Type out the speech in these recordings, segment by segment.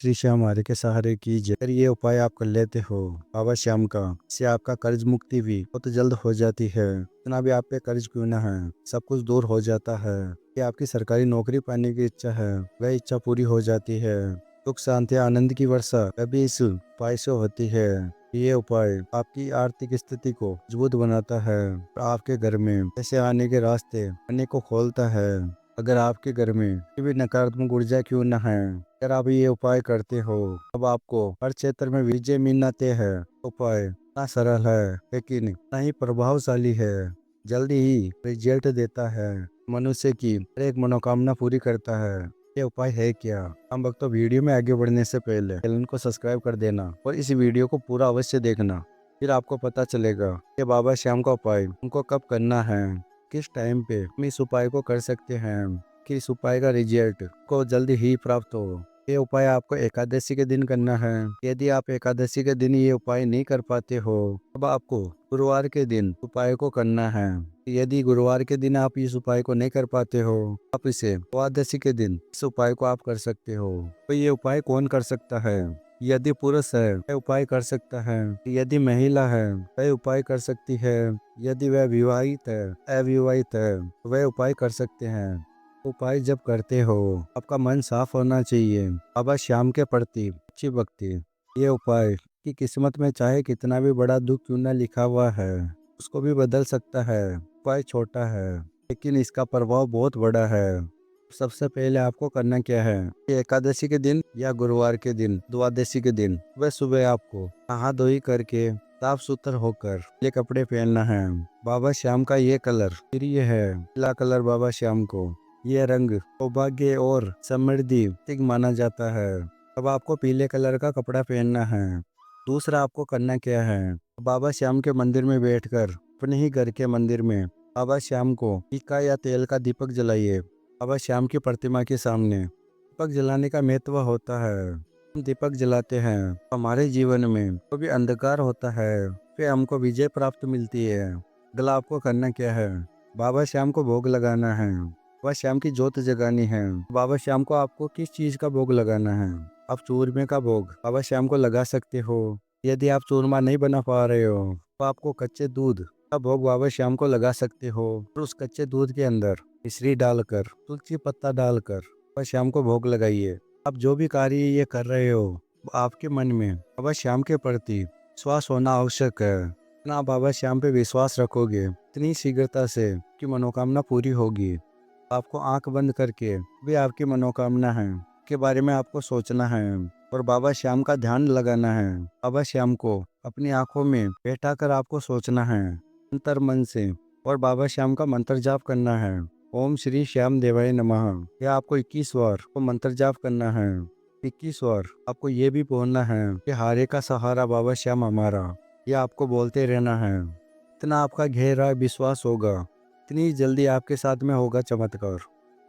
श्री श्याम हमारे के सहारे कीजिए। अगर ये उपाय आप कर लेते हो बाबा श्याम का, इससे आपका कर्ज मुक्ति भी बहुत जल्द हो जाती है। इतना भी आप पे कर्ज क्यों ना है, सब कुछ दूर हो जाता है। ये आपकी सरकारी नौकरी पाने की इच्छा है, वह इच्छा पूरी हो जाती है। सुख शांति आनंद की वर्षा कभी इस उपाय से होती है। ये उपाय आपकी आर्थिक स्थिति को मजबूत बनाता है और आपके घर में पैसे आने के रास्ते अनेकों खोलता है। अगर आपके घर में कोई भी नकारात्मक ऊर्जा क्यों न है, अगर आप ये उपाय करते हो, अब आपको हर क्षेत्र में विजय मिलना तय है। उपाय इतना सरल है लेकिन इतना ही प्रभावशाली है, जल्दी ही रिजल्ट देता है, मनुष्य की हर एक मनोकामना पूरी करता है। ये उपाय है क्या? हम भक्तों, वीडियो में आगे बढ़ने से पहले चैनल को सब्सक्राइब कर देना और इस वीडियो को पूरा अवश्य देखना। फिर आपको पता चलेगा कि बाबा श्याम का उपाय हमको कब करना है, किस टाइम पे हम इस उपाय को कर सकते हैं कि इस उपाय का रिजल्ट को जल्दी ही प्राप्त हो। ये उपाय आपको एकादशी के दिन करना है। यदि आप एकादशी के दिन ये उपाय नहीं कर पाते हो, तब आपको गुरुवार के दिन उपाय को करना है। यदि गुरुवार के दिन आप इस उपाय को नहीं कर पाते हो, आप इसे द्वादशी के दिन इस उपाय को आप कर सकते हो। तो ये उपाय कौन कर सकता है? यदि पुरुष है वह उपाय कर सकता है, यदि महिला है वह उपाय कर सकती है, यदि वह विवाहित है अविवाहित है वह उपाय कर सकते हैं। उपाय जब करते हो आपका मन साफ होना चाहिए, बाबा श्याम के प्रति अच्छी भक्ति। ये उपाय की किस्मत में चाहे कितना भी बड़ा दुख क्यों न लिखा हुआ है, उसको भी बदल सकता है। उपाय छोटा है लेकिन इसका प्रभाव बहुत बड़ा है। सबसे पहले आपको करना क्या है कि एकादशी के दिन या गुरुवार के दिन द्वादशी के दिन वह सुबह आपको नहा धोई करके साफ सुथरा होकर ये कपड़े पहनना है। बाबा श्याम का ये कलर प्रिय है, पीला कलर बाबा श्याम को ये रंग सौभाग्य और समृद्धि प्रतीक माना जाता है। अब आपको पीले कलर का कपड़ा पहनना है। दूसरा आपको करना क्या है, बाबा श्याम के मंदिर में बैठकर अपने ही घर के मंदिर में बाबा श्याम को टीका या तेल का दीपक जलाइए। बाबा श्याम की प्रतिमा के सामने दीपक जलाने का महत्व होता है। हम दीपक जलाते हैं हमारे जीवन में जो भी अंधकार होता है फिर हमको विजय प्राप्त मिलती है। अगला आपको करना क्या है, बाबा श्याम को भोग लगाना है, बाबा श्याम की ज्योत जगानी है। बाबा श्याम को आपको किस चीज का भोग लगाना है? आप चूरमे का भोग बाबा श्याम को लगा सकते हो। यदि आप चूरमा नहीं बना पा रहे हो तो आपको कच्चे दूध का भोग बाबा श्याम को लगा सकते हो और उस कच्चे दूध के अंदर मिश्री डालकर तुलसी पत्ता डालकर बाबा श्याम को भोग लगाइए। आप जो भी कार्य ये कर रहे हो वो आपके मन में बाबा श्याम के प्रति विश्वास होना आवश्यक है। इतना आप बाबा श्याम पे विश्वास रखोगे इतनी शीघ्रता से कि मनोकामना पूरी होगी। आपको आंख बंद करके भी आपकी मनोकामना है के बारे में आपको सोचना है और बाबा श्याम का ध्यान लगाना है। बाबा श्याम को अपनी आंखों में बैठा कर आपको सोचना है अंतर मन से और बाबा श्याम का मंत्र जाप करना है। ओम श्री श्याम देवाय नमः। यह आपको 21 बार को मंत्र जाप करना है। 21 बार आपको ये भी बोलना है कि हारे का सहारा बाबा श्याम हमारा। यह आपको बोलते रहना है। इतना आपका गहरा विश्वास होगा इतनी जल्दी आपके साथ में होगा चमत्कार।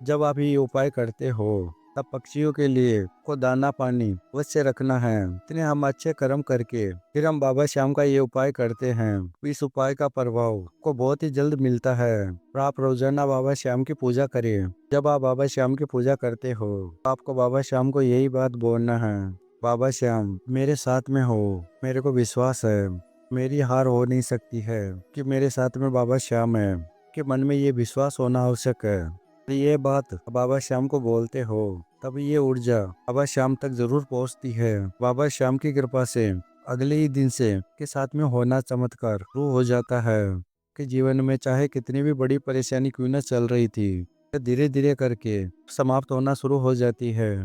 जब आप ये उपाय करते हो तब पक्षियों के लिए को दाना पानी अवश्य रखना है। इतने हम अच्छे कर्म करके फिर हम बाबा श्याम का ये उपाय करते हैं। इस उपाय का प्रभाव को बहुत ही जल्द मिलता है और आप रोजाना बाबा श्याम की पूजा करें। जब आप बाबा श्याम की पूजा करते हो तो आपको बाबा श्याम को यही बात बोलना है, बाबा श्याम मेरे साथ में हो, मेरे को विश्वास है मेरी हार हो नहीं सकती है कि मेरे साथ में बाबा श्याम है। कि मन में ये विश्वास होना आवश्यक है। तो ये बात बाबा श्याम को बोलते हो तब ये ऊर्जा बाबा श्याम तक जरूर पहुंचती है। बाबा श्याम की कृपा से अगले ही दिन से के साथ में होना चमत्कार शुरू हो जाता है कि जीवन में चाहे कितनी भी बड़ी परेशानी क्यों न चल रही थी धीरे धीरे करके समाप्त होना शुरू हो जाती है।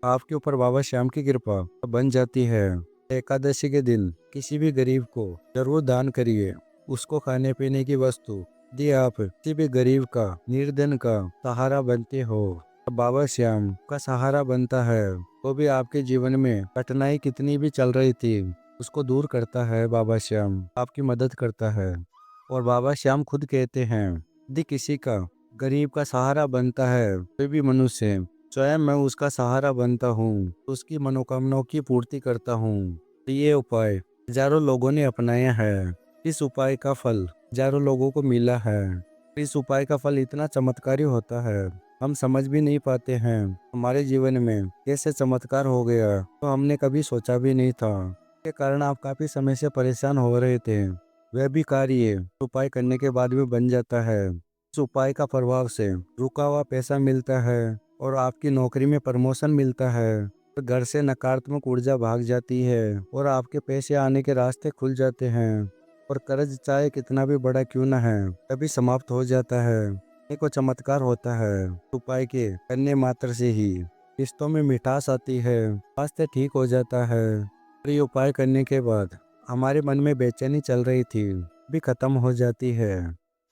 आपके ऊपर बाबा श्याम की कृपा बन जाती है। एकादशी के दिन किसी भी गरीब को जरूर दान करिए, उसको खाने पीने की वस्तु यदि आप किसी भी गरीब का निर्धन का सहारा बनते हो, बाबा श्याम का सहारा बनता है। वो भी आपके जीवन में कठिनाई कितनी भी चल रही थी उसको दूर करता है। बाबा श्याम आपकी मदद करता है और बाबा श्याम खुद कहते हैं यदि किसी का गरीब का सहारा बनता है कोई भी मनुष्य, स्वयं मैं उसका सहारा बनता हूँ, उसकी मनोकामनाओं की पूर्ति करता हूँ। तो ये उपाय हजारों लोगों ने अपनाया है। इस उपाय का फल हजारों लोगों को मिला है। इस उपाय का फल इतना चमत्कारी होता है हम समझ भी नहीं पाते हैं हमारे जीवन में कैसे चमत्कार हो गया तो हमने कभी सोचा भी नहीं था। के कारण आप काफी समय से परेशान हो रहे थे, वह भी कार्य उपाय करने के बाद भी बन जाता है। इस उपाय का प्रभाव से रुका हुआ पैसा मिलता है और आपकी नौकरी में प्रमोशन मिलता है। तो घर से नकारात्मक ऊर्जा भाग जाती है और आपके पैसे आने के रास्ते खुल जाते हैं और कर्ज चाहे कितना भी बड़ा क्यों न है तभी समाप्त हो जाता है। एक को चमत्कार होता है उपाय के करने मात्र से ही रिश्तों में मिठास आती है, स्वास्थ्य ठीक हो जाता है और ये उपाय करने के बाद हमारे मन में बेचैनी चल रही थी भी खत्म हो जाती है।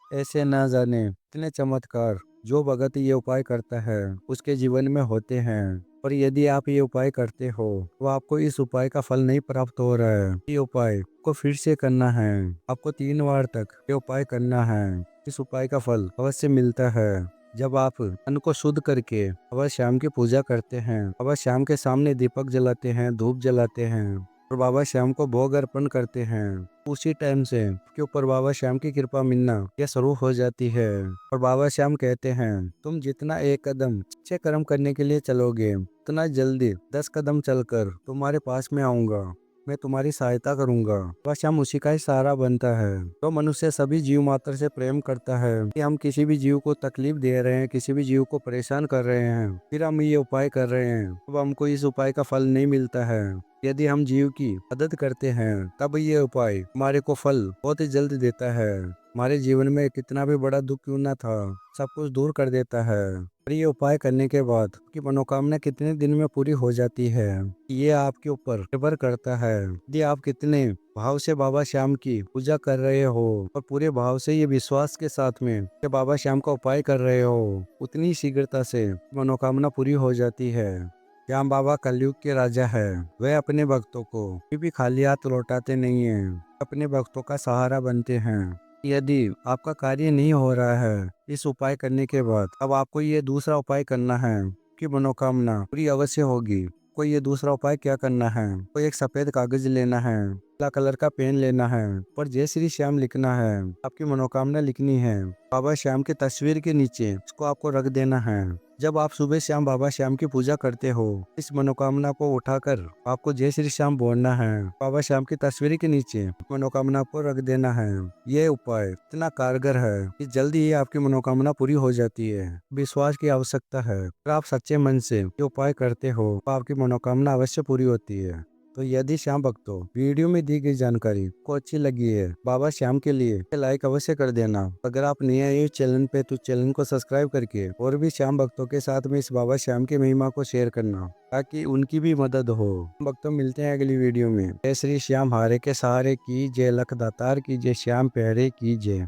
ऐसे ना जाने इतने चमत्कार जो भगत ये उपाय करता है उसके जीवन में होते हैं। और यदि आप ये उपाय करते हो तो आपको इस उपाय का फल नहीं प्राप्त हो रहा है, ये उपाय को फिर से करना है। आपको 3 बार तक ये उपाय करना है। इस उपाय का फल अवश्य मिलता है। जब आप मन को शुद्ध करके बाबा श्याम की पूजा करते हैं, बाबा श्याम के सामने दीपक जलाते हैं, धूप जलाते हैं और बाबा श्याम को भोग अर्पण करते हैं, उसी टाइम से आपके ऊपर बाबा श्याम की कृपा मिलना यह शुरू हो जाती है। और बाबा श्याम कहते हैं तुम जितना एक कदम अच्छे कर्म करने के लिए चलोगे उतना जल्दी 10 कदम चलकर तुम्हारे पास में आऊंगा, मैं तुम्हारी सहायता करूंगा। बाबा श्याम उसी का ही सहारा बनता है। तो मनुष्य सभी जीव मात्र से प्रेम करता है कि हम किसी भी जीव को तकलीफ दे रहे हैं, किसी भी जीव को परेशान कर रहे हैं, फिर हम ये उपाय कर रहे हैं, अब हमको इस उपाय का फल नहीं मिलता है। यदि हम जीव की मदद करते हैं तब ये उपाय हमारे को फल बहुत ही जल्द देता है। हमारे जीवन में कितना भी बड़ा दुख क्यों ना था सब कुछ दूर कर देता है। और ये उपाय करने के बाद की मनोकामना कितने दिन में पूरी हो जाती है ये आपके ऊपर निर्भर करता है। यदि आप कितने भाव से बाबा श्याम की पूजा कर रहे हो और पूरे भाव से ये विश्वास के साथ में कि बाबा श्याम का उपाय कर रहे हो उतनी शीघ्रता से मनोकामना पूरी हो जाती है। श्याम बाबा कलयुग के राजा है, वह अपने भक्तों को कभी भी खाली हाथ लौटाते नहीं हैं, अपने भक्तों का सहारा बनते हैं। यदि आपका कार्य नहीं हो रहा है इस उपाय करने के बाद अब आपको ये दूसरा उपाय करना है कि मनोकामना पूरी अवश्य होगी। कोई ये दूसरा उपाय क्या करना है, कोई एक सफेद कागज लेना है, काला कलर का पेन लेना है, पर जय श्री श्याम लिखना है, आपकी मनोकामना लिखनी है। बाबा श्याम की तस्वीर के नीचे इसको आपको रख देना है। जब आप सुबह शाम बाबा श्याम की पूजा करते हो इस मनोकामना को उठाकर आपको जय श्री श्याम बोलना है, बाबा श्याम की तस्वीर के नीचे मनोकामना को रख देना है। ये उपाय इतना कारगर है कि जल्दी ही आपकी मनोकामना पूरी हो जाती है। विश्वास की आवश्यकता है, अगर आप सच्चे मन से ये उपाय करते हो तो आपकी मनोकामना अवश्य पूरी होती है। तो यदि श्याम भक्तों वीडियो में दी गई जानकारी को अच्छी लगी है बाबा श्याम के लिए लाइक अवश्य कर देना। अगर आप नए आए हो चैनल पे तो चैनल को सब्सक्राइब करके और भी श्याम भक्तों के साथ में इस बाबा श्याम की महिमा को शेयर करना ताकि उनकी भी मदद हो। भक्तों मिलते हैं अगली वीडियो में। जय श्री श्याम हारे के सहारे की जय, लख दातार की जय, श्याम प्यारे की जय।